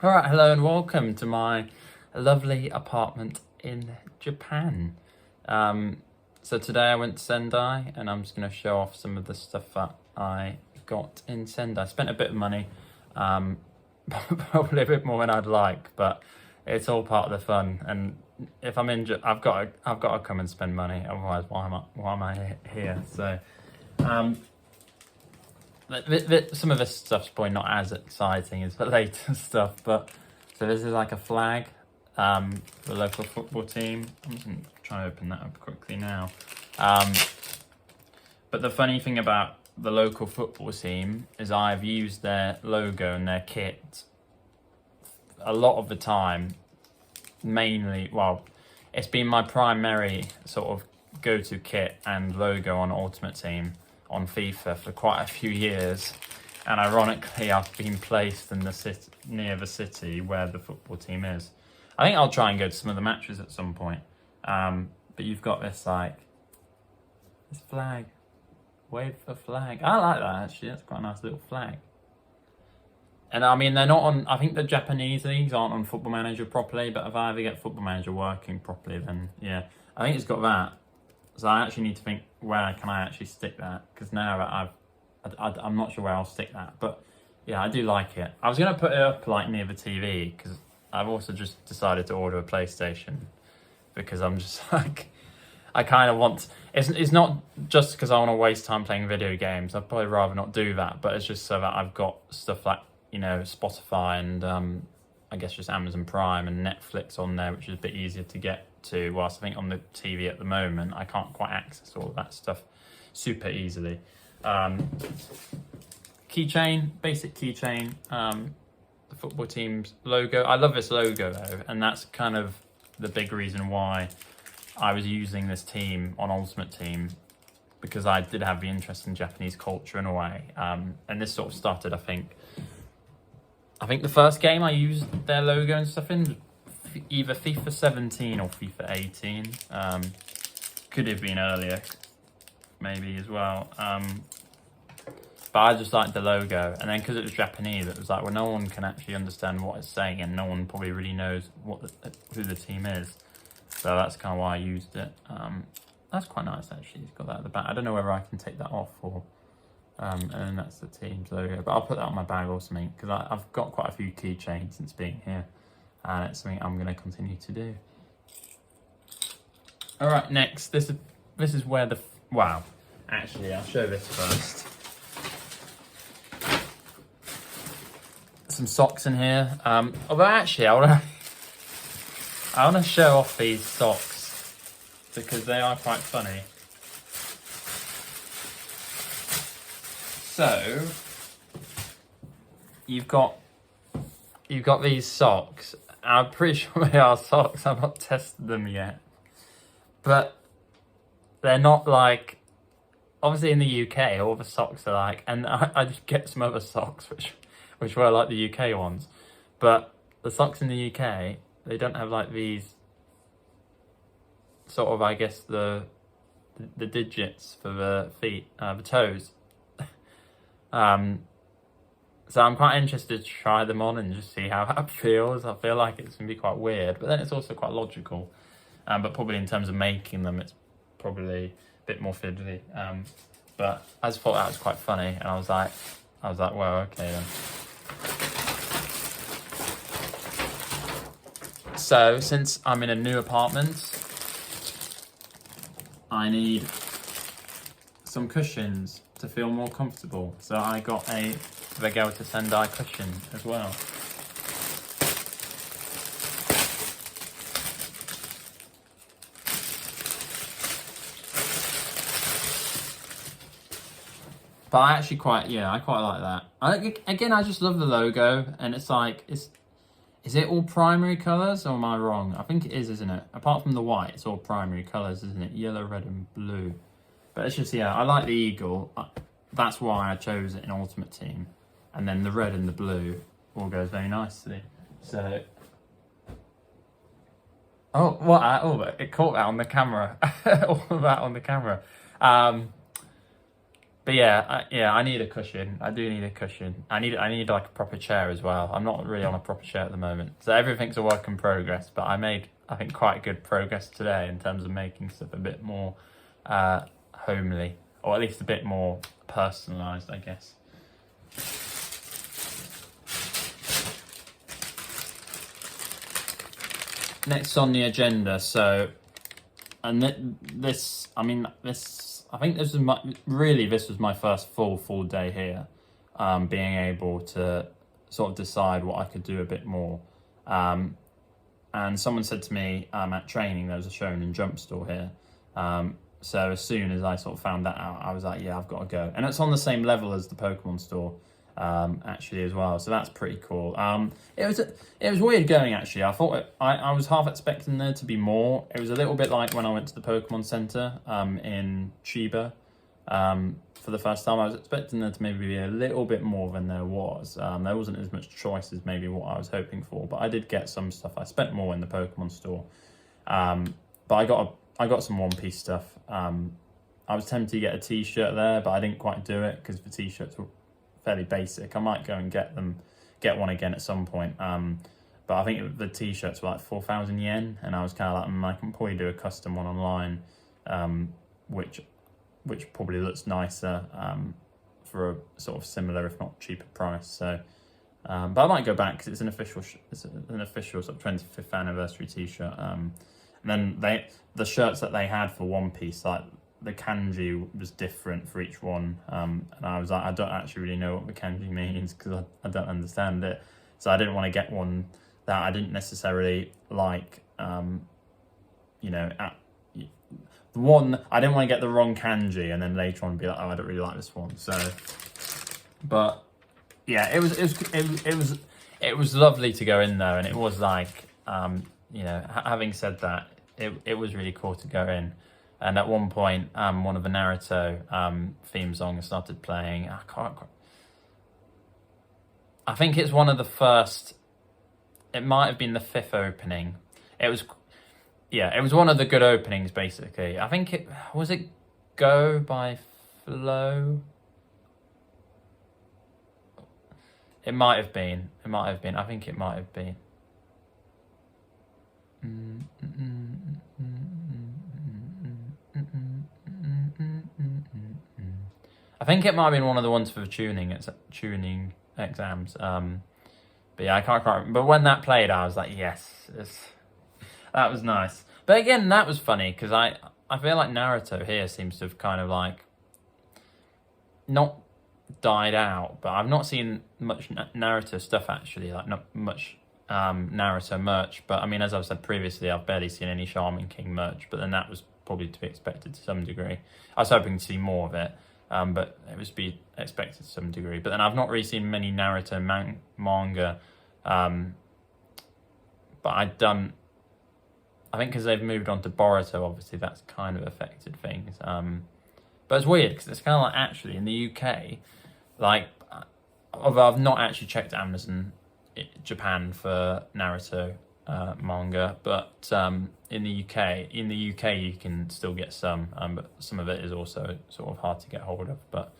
Alright, hello and welcome to my lovely apartment in Japan. So today I went to Sendai and I'm just going to show off some of the stuff that I got in Sendai. I spent a bit of money, probably a bit more than I'd like, but it's all part of the fun. And if I'm in, I've got to come and spend money. Otherwise, why am I here? So, some of this stuff's probably not as exciting as the later stuff, but so this is like a flag for the local football team. I'm just going to try to open that up quickly now. But the funny thing about the local football team is I've used their logo and their kit a lot of the time. Mainly, well, it's been my primary sort of go-to kit and logo on Ultimate Team on FIFA for quite a few years, and ironically I've been placed in the city, near the city where the football team is. I think I'll try and go to some of the matches at some point, but you've got this this flag, wave for flag. I like that actually, that's quite a nice little flag. And I mean, they're not on, I think the Japanese leagues aren't on Football Manager properly, but if I ever get Football Manager working properly, then yeah, I think it's got that. So I actually need to think, where can I actually stick that? Because now that I'm not sure where I'll stick that. But yeah, I do like it. I was going to put it up like near the TV, because I've also just decided to order a PlayStation. Because I'm just like, I kind of want, it's not just because I want to waste time playing video games. I'd probably rather not do that. But it's just so that I've got stuff like, you know, Spotify and I guess just Amazon Prime and Netflix on there, which is a bit easier to get to, whilst I think on the TV at the moment I can't quite access all of that stuff super easily. Keychain, basic keychain, the football team's logo. I love this logo though, and that's kind of the big reason why I was using this team on Ultimate Team, because I did have the interest in Japanese culture in a way, and this sort of started, I think the first game I used their logo and stuff in, either FIFA 17 or FIFA 18. Could have been earlier, maybe as well. But I just liked the logo, and then because it was Japanese, it was like, well, no one can actually understand what it's saying, and no one probably really knows who the team is. So that's kind of why I used it. That's quite nice actually. It's got that at the back. I don't know whether I can take that off or. And then that's the team's logo, but I'll put that on my bag or something, because I've got quite a few keychains since being here, and it's something I'm going to continue to do. All right, next, this is where wow, actually I'll show this first. Some socks in here. Although actually I want to show off these socks because they are quite funny. So, you've got these socks. I'm pretty sure they are socks. I've not tested them yet, but they're not like. Obviously, in the UK, all the socks are like, and I did get some other socks which were like the UK ones, but the socks in the UK, they don't have like these sort of, I guess, the digits for the feet, the toes. So I'm quite interested to try them on and just see how that feels. I feel like it's going to be quite weird, but then it's also quite logical. But probably in terms of making them, it's probably a bit more fiddly. But I just thought that was quite funny, and I was like, well, okay then. So since I'm in a new apartment, I need some cushions to feel more comfortable. So I got a Regalta Sendai cushion as well. But I actually quite like that. Again, I just love the logo, and it's like, is it all primary colours, or am I wrong? I think it is, isn't it? Apart from the white, it's all primary colours, isn't it? Yellow, red and blue. But it's just, yeah, I like the eagle. That's why I chose it in Ultimate Team. And then the red and the blue all goes very nicely. So, it caught that on the camera. All of that on the camera. But yeah, I need a cushion. I do need a cushion. I need like a proper chair as well. I'm not really on a proper chair at the moment, so everything's a work in progress. But I made, I think, quite good progress today in terms of making stuff a bit more homely, or at least a bit more personalised, I guess. Next on the agenda, so, and this, I mean, this, I think this was this was my first full day here, being able to sort of decide what I could do a bit more. And someone said to me at training, there was a Shonen Jump store here. So as soon as I sort of found that out, I was like, yeah, I've got to go. And it's on the same level as the Pokemon store, actually, as well. So that's pretty cool. It was weird going, actually. I thought I was half expecting there to be more. It was a little bit like when I went to the Pokemon Center in Chiba for the first time. I was expecting there to maybe be a little bit more than there was. There wasn't as much choice as maybe what I was hoping for, but I did get some stuff. I spent more in the Pokemon store, but I got some One Piece stuff. I was tempted to get a t-shirt there, but I didn't quite do it because the t-shirts were fairly basic. I might go and get one again at some point. But I think the t-shirts were like 4,000 yen, and I was kind of like, I can probably do a custom one online, which probably looks nicer for a sort of similar, if not cheaper price. So, but I might go back because it's an official sort of 25th anniversary t-shirt. And then the shirts that they had for One Piece, like the kanji was different for each one, and I was like, I don't actually really know what the kanji means because I don't understand it, so I didn't want to get one that I didn't necessarily like. The one I didn't want to get the wrong kanji and then later on be like, oh, I don't really like this one. So, but yeah, it was lovely to go in there, and it was like, having said that, it was really cool to go in. And at one point, one of the Naruto theme songs started playing. I think it's one of the first. It might have been the 5th opening. It was one of the good openings, basically. I think it was Go by Flow. It might have been. I think it might have been. I think it might have been one of the ones for the tuning exams. But yeah, I can't remember. But when that played, I was like, yes, that was nice. But again, that was funny because I feel like Naruto here seems to have kind of like not died out, but I've not seen much Naruto stuff actually, like not much Naruto merch. But I mean, as I've said previously, I've barely seen any Shaman King merch, but then that was probably to be expected to some degree. I was hoping to see more of it, but it was to be expected to some degree. But then I've not really seen many Naruto manga, but I think because they've moved on to Boruto, obviously that's kind of affected things. But it's weird because it's kind of like actually in the UK, like, although I've not actually checked Amazon Japan for Naruto manga, but in the UK you can still get some, but some of it is also sort of hard to get hold of. But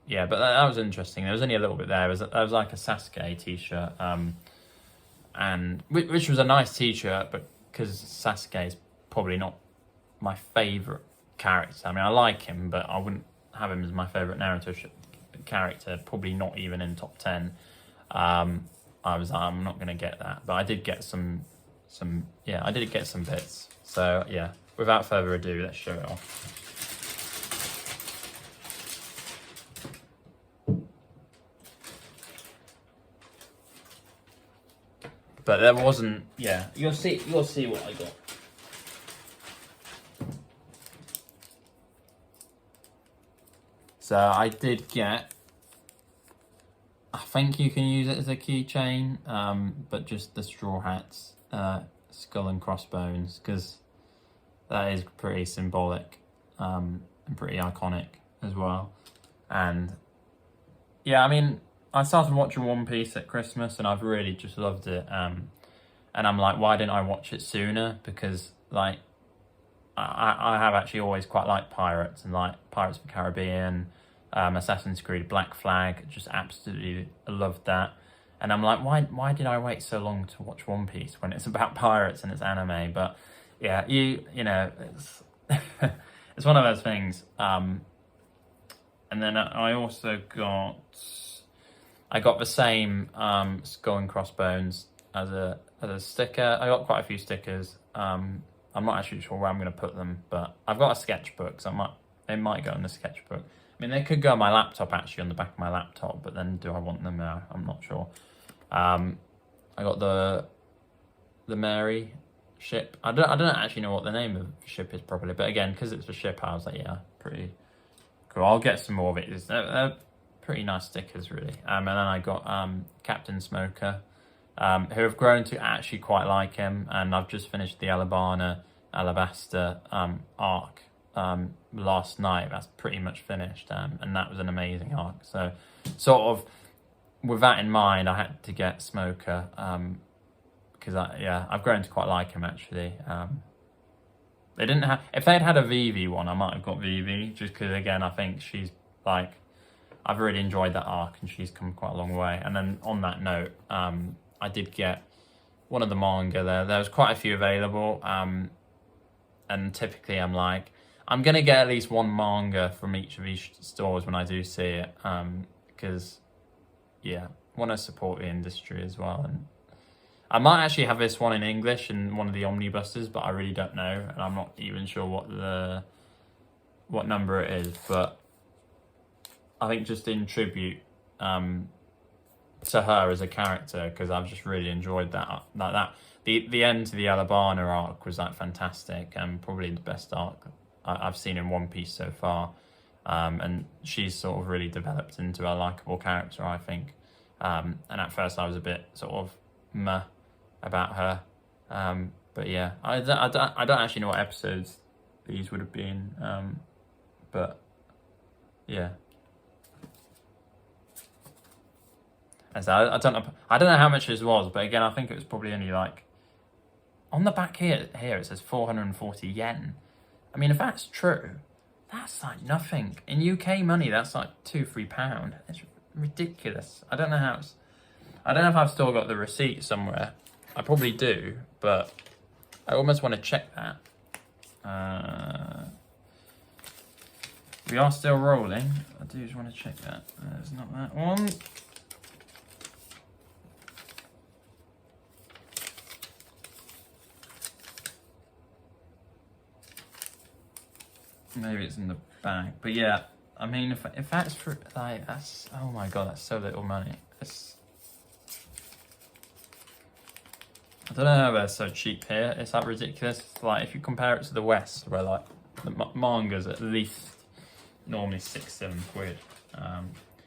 yeah, but that was interesting. There was only a little bit there. There was like a Sasuke t-shirt, and which was a nice t-shirt, but because Sasuke is probably not my favourite character. I mean, I like him, but I wouldn't have him as my favourite Naruto character. Probably not even in top 10. I was like, I'm not going to get that, but I did get some bits. So yeah, without further ado, let's show it off. But there wasn't, yeah, you'll see what I got. So I did get, I think you can use it as a keychain, but just the Straw Hats, skull and crossbones, because that is pretty symbolic and pretty iconic as well. And yeah, I mean, I started watching One Piece at Christmas and I've really just loved it. And I'm like, why didn't I watch it sooner? Because like, I have actually always quite liked pirates, and like Pirates of the Caribbean, Assassin's Creed, Black Flag. Just absolutely loved that. And I'm like, why did I wait so long to watch One Piece when it's about pirates and it's anime? But yeah, you know, it's it's one of those things. And then I also got the same Skull and Crossbones as a sticker. I got quite a few stickers. I'm not actually sure where I'm going to put them, but I've got a sketchbook, so they might go in the sketchbook. I mean, they could go on my laptop, actually, on the back of my laptop, but then do I want them now? I'm not sure. I got the Mary ship. I don't actually know what the name of the ship is properly, but again, because it's a ship, I was like, yeah, pretty cool. I'll get some more of it. They're pretty nice stickers, really. And then I got Captain Smoker, who have grown to actually quite like him, and I've just finished the Alabasta arc last night. That's pretty much finished, and that was an amazing arc. So sort of with that in mind, I had to get Smoker, because I've grown to quite like him, actually. They didn't have, if they'd had a Vivi one, I might have got Vivi, just because, again, I think she's like, I've really enjoyed that arc, and she's come quite a long way. And then on that note, I did get one of the manga there. There was quite a few available, and typically I'm like, I'm going to get at least one manga from each of these stores when I do see it, because, yeah, want to support the industry as well. And I might actually have this one in English in one of the omnibuses, but I really don't know, and I'm not even sure what number it is, but I think just in tribute to her as a character, because I've just really enjoyed that. Like that, the end to the Alabama arc was like fantastic, and probably the best arc I've seen in One Piece so far. And she's sort of really developed into a likable character, I think. And at first I was a bit sort of meh about her. But yeah, I don't actually know what episodes these would have been. But yeah. And so I don't know how much this was, but again, I think it was probably only like, on the back here it says 440 yen. I mean, if that's true, that's like nothing. In UK money, that's like £2-3. It's ridiculous. I don't know if I've still got the receipt somewhere. I probably do, but I almost want to check that. We are still rolling. I do just want to check that. It's not that one. Maybe it's in the bag, but yeah, I mean, if that's for like, that's, oh my god, that's so little money. I don't know how they're so cheap here. It's like ridiculous. It's like if you compare it to the West, where like the manga's at least normally £6-7.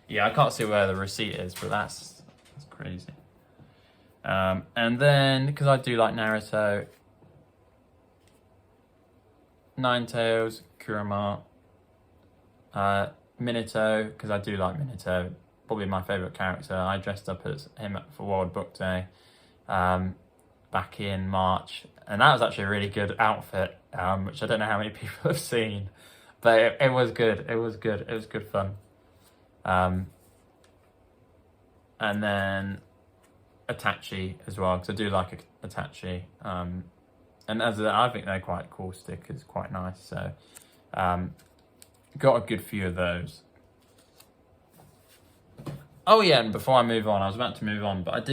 Yeah, I can't see where the receipt is, but that's crazy. And then because I do like Naruto, Ninetales, Kurama, Minato, because I do like Minato, probably my favourite character. I dressed up as him for World Book Day back in March, and that was actually a really good outfit, which I don't know how many people have seen, but it was good. It was good. It was good fun. And then Itachi as well, because I do like Itachi. And I think they're quite cool stickers, quite nice. So, got a good few of those. Oh yeah, and before I move on, I was about to move on, but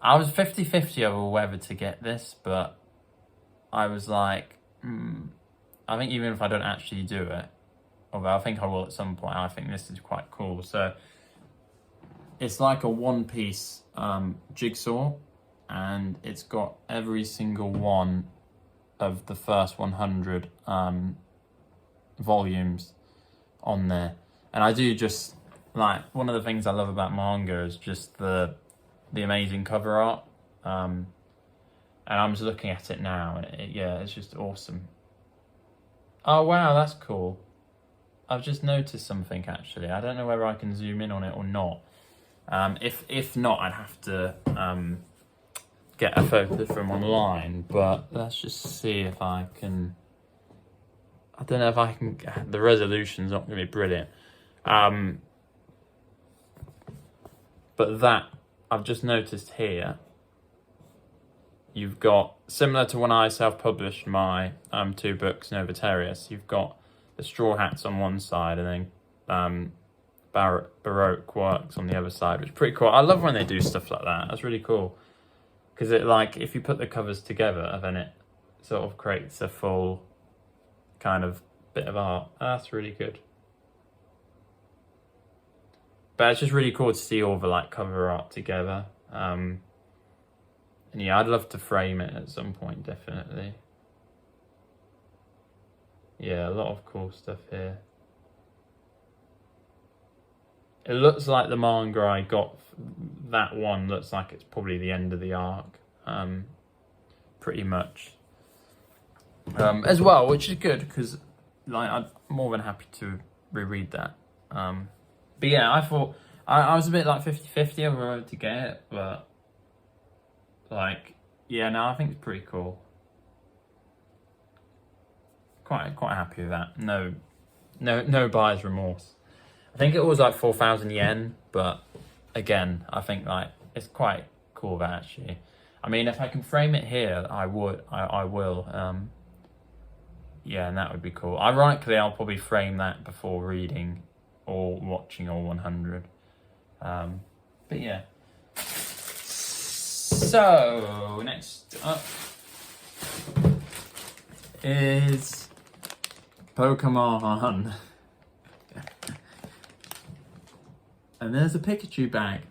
I was 50-50 over whether to get this, but I was like, I think even if I don't actually do it, although I think I will at some point, I think this is quite cool. So, it's like a one-piece jigsaw, and it's got every single one of the first 100 volumes on there. And I do just, like, one of the things I love about manga is just the amazing cover art. And I'm just looking at it now, and it's just awesome. Oh wow, that's cool. I've just noticed something, actually. I don't know whether I can zoom in on it or not. If not, I'd have to get a photo from online, but let's just see if I can I don't know if I can. The resolution's not going to be brilliant. But that I've just noticed here. You've got, similar to when I self-published my 2 books, Novaterius, you've got the Straw Hats on one side and then Baroque Works on the other side, which is pretty cool. I love when they do stuff like that. That's really cool. Because it, like, if you put the covers together, then it sort of creates a full kind of bit of art. That's really good. But it's just really cool to see all the like cover art together. And yeah, I'd love to frame it at some point, definitely. Yeah, a lot of cool stuff here. It looks like the manga I got, that one looks like it's probably the end of the arc. Pretty much. As well, which is good, because like, I'm more than happy to reread that. But yeah, I thought, I was a bit like 50-50 over whether to get it, but like, yeah, no, I think it's pretty cool. Quite happy with that. No buyer's remorse. I think it was like 4,000 yen, but again, I think like it's quite cool that actually. I mean, if I can frame it here, I would. I will. Yeah, and that would be cool. Ironically, I'll probably frame that before reading or watching all 100. But yeah. So next up is Pokémon. And there's a Pikachu bag.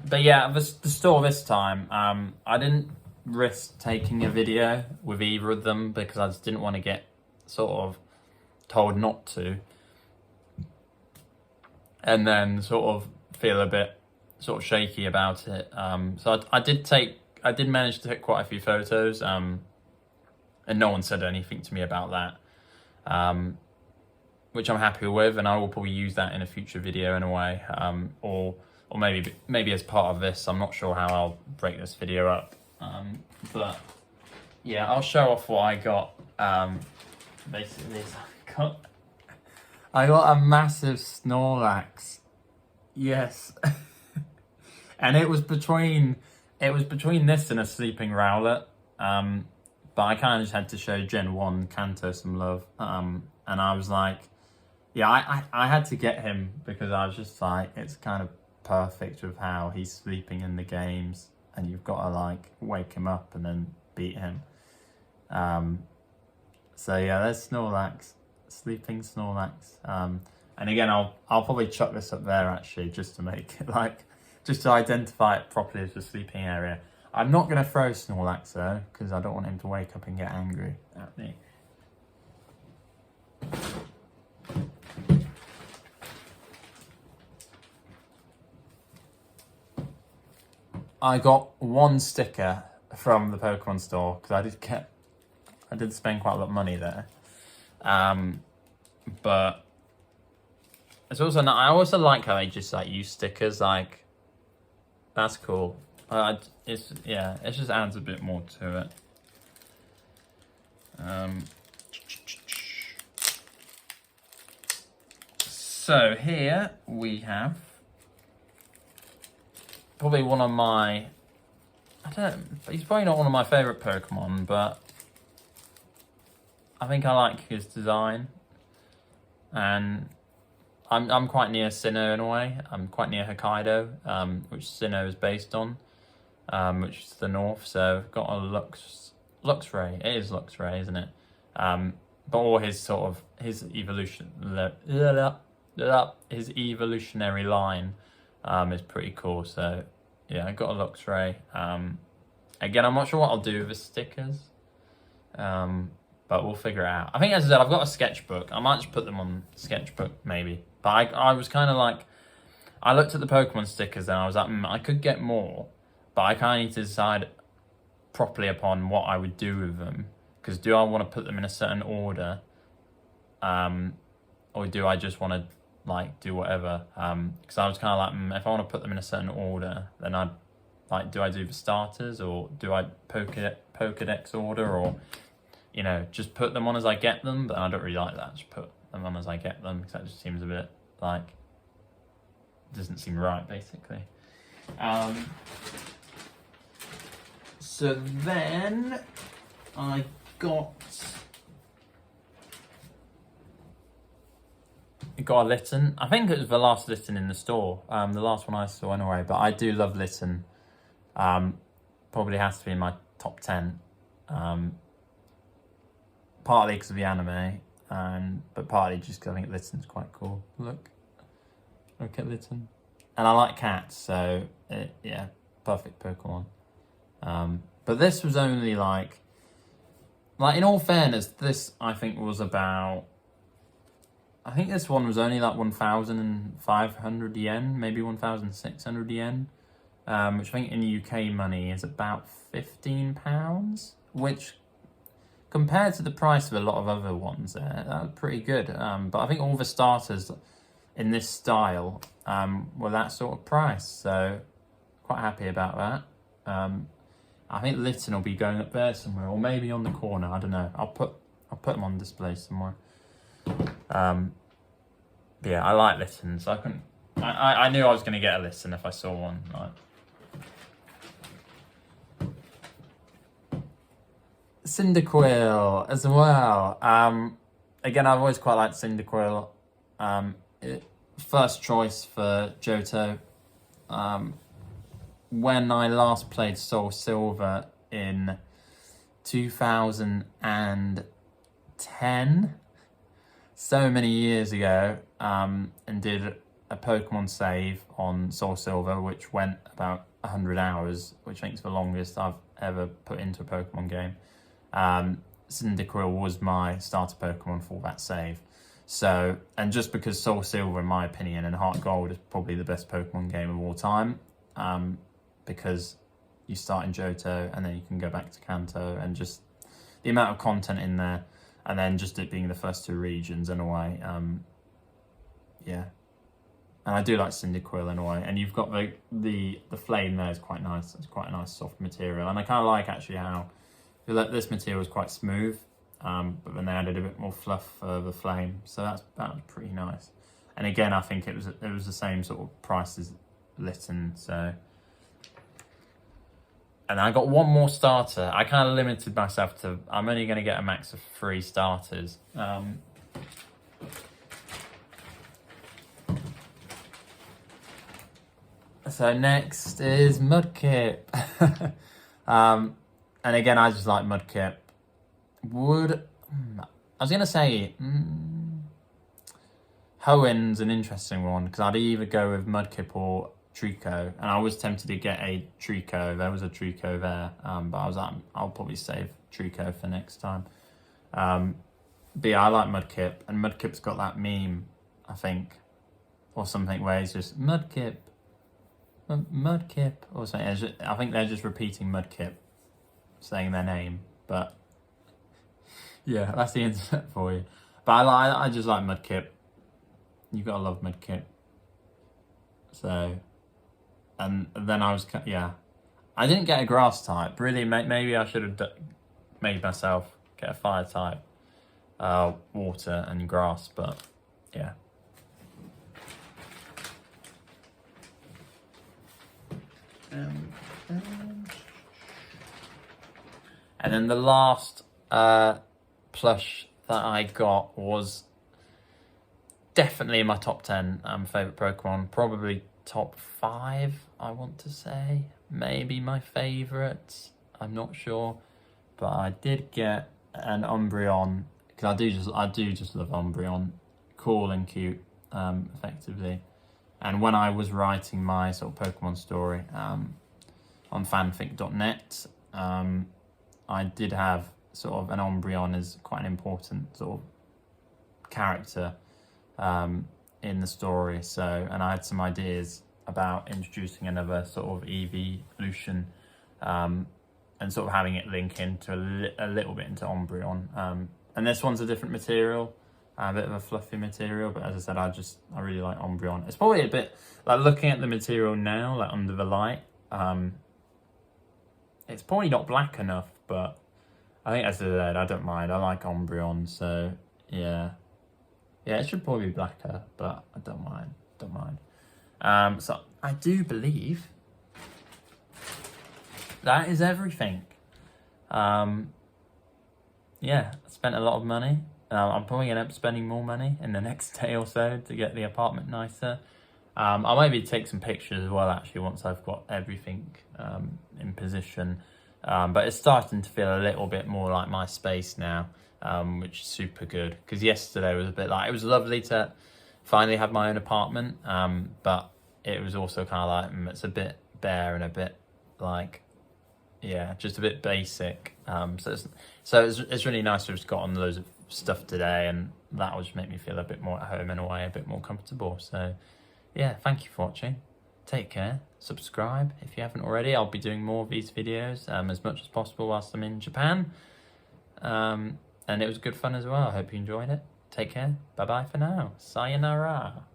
But yeah, the store this time, I didn't risk taking a video with either of them because I just didn't want to get sort of told not to. And then sort of feel a bit sort of shaky about it. So I did manage to take quite a few photos, and no one said anything to me about that, which I'm happy with, and I will probably use that in a future video in a way, or maybe as part of this. I'm not sure how I'll break this video up, but yeah, I'll show off what I got. Basically, I got a massive Snorlax. Yes. And it was between this and a sleeping Rowlet. But I kind of just had to show Gen 1 Kanto some love. And I was like, yeah, I had to get him because I was just like, it's kind of perfect with how he's sleeping in the games and you've got to like wake him up and then beat him. So yeah, there's Snorlax, sleeping Snorlax. And again, I'll probably chuck this up there actually, just to make it like, just to identify it properly as the sleeping area. I'm not going to throw Snorlax though, because I don't want him to wake up and get angry at me. I got one sticker from the Pokemon store because I did spend quite a lot of money there. But it's also not, I also like how they just like use stickers, like that's cool. It just adds a bit more to it. So here we have probably one of my, he's probably not one of my favourite Pokemon, but I think I like his design. And I'm quite near Sinnoh in a way. I'm quite near Hokkaido, which Sinnoh is based on, which is the north. So I've got a Luxray. It is Luxray, isn't it? But all his sort of his evolutionary line is pretty cool. So yeah, I got a Luxray. Again, I'm not sure what I'll do with the stickers, but we'll figure it out. I think, as I said, I've got a sketchbook. I might just put them on sketchbook maybe. But I was kind of like, I looked at the Pokemon stickers and I was like, I could get more, but I kind of need to decide properly upon what I would do with them. Because do I want to put them in a certain order, or do I just want to like do whatever. Because I was kind of like, if I want to put them in a certain order, then I'd like, do I do the starters, or do I Pokedex order, or you know, just put them on as I get them? But I don't really like that. Just put them on as I get them, because that just seems a bit like, doesn't seem right, basically. So then I got a Litten. I think it was the last Litten in the store. The last one I saw anyway. But I do love Litten. Probably has to be in my top 10. Partly because of the anime, but partly just because I think Litten's quite cool. Look at Litten. And I like cats, so yeah, perfect Pokemon. But this was only like in all fairness, this I think was about, I think this one was only like 1,500 yen, maybe 1,600 yen, which I think in UK money is about £15, which compared to the price of a lot of other ones there, that was pretty good. But I think all the starters in this style were that sort of price, so quite happy about that. I think Litten will be going up there somewhere, or maybe on the corner. I don't know. I'll put them on display somewhere. But yeah, I like Litten, so I knew I was going to get a Litten if I saw one. Like Cyndaquil as well. Again, I've always quite liked Cyndaquil. First choice for Johto. When I last played Soul Silver in 2010, so many years ago, and did a Pokemon save on Soul Silver, which went about 100 hours, which I think is the longest I've ever put into a Pokemon game. Cyndaquil was my starter Pokemon for that save. So, and just because Soul Silver, in my opinion, and Heart Gold is probably the best Pokemon game of all time, because you start in Johto and then you can go back to Kanto, and just the amount of content in there, and then just it being the first two regions in a way, yeah. And I do like Cyndaquil in a way, and you've got the flame there is quite nice. It's quite a nice soft material, and I kind of like actually how this material is quite smooth, but then they added a bit more fluff for the flame, so that was pretty nice. And again, I think it was the same sort of price as Litten, so. And I got one more starter. I kind of limited myself to, I'm only going to get a max of 3 starters. So next is Mudkip. And again, I just like Mudkip. I was going to say, Hoenn's an interesting one, because I'd either go with Mudkip or Trico, and I was tempted to get a Trico. There was a Trico there, but I was like, I'll probably save Trico for next time. But yeah, I like Mudkip, and Mudkip's got that meme, I think, or something, where it's just Mudkip, or something. I think they're just repeating Mudkip, saying their name, but yeah, that's the internet for you. But I just like Mudkip. You gotta love Mudkip. So. And then I I didn't get a grass type. Really, maybe I should have made myself get a fire type, water and grass, but yeah. And then the last plush that I got was definitely in my top 10 favourite Pokemon, probably top 5, I want to say. Maybe my favourite, I'm not sure. But I did get an Umbreon, because I do just love Umbreon. Cool and cute, effectively. And when I was writing my sort of Pokemon story on fanfic.net, I did have sort of an Umbreon as quite an important sort of character in the story. So, and I had some ideas about introducing another sort of evolution, and sort of having it link into a little bit into Umbreon. And this one's a different material, A bit of a fluffy material, but as I said, I really like Umbreon. It's probably a bit, like looking at the material now, like under the light, it's probably not black enough, but I think as I said, I don't mind. I like Umbreon, so yeah. Yeah, it should probably be blacker, but I don't mind. So I do believe that is everything. Yeah, I spent a lot of money. I'm probably going to end up spending more money in the next day or so to get the apartment nicer. I'll maybe take some pictures as well, actually, once I've got everything in position. But it's starting to feel a little bit more like my space now, which is super good. Because yesterday was a bit like, it was lovely to finally have my own apartment, but it was also kind of like, it's a bit bare and a bit like, yeah, just a bit basic. So it's really nice to have just got on loads of stuff today, and that will just make me feel a bit more at home in a way, a bit more comfortable. So yeah, thank you for watching. Take care. Subscribe if you haven't already. I'll be doing more of these videos as much as possible whilst I'm in Japan. And it was good fun as well. I hope you enjoyed it. Take care. Bye bye for now. Sayonara.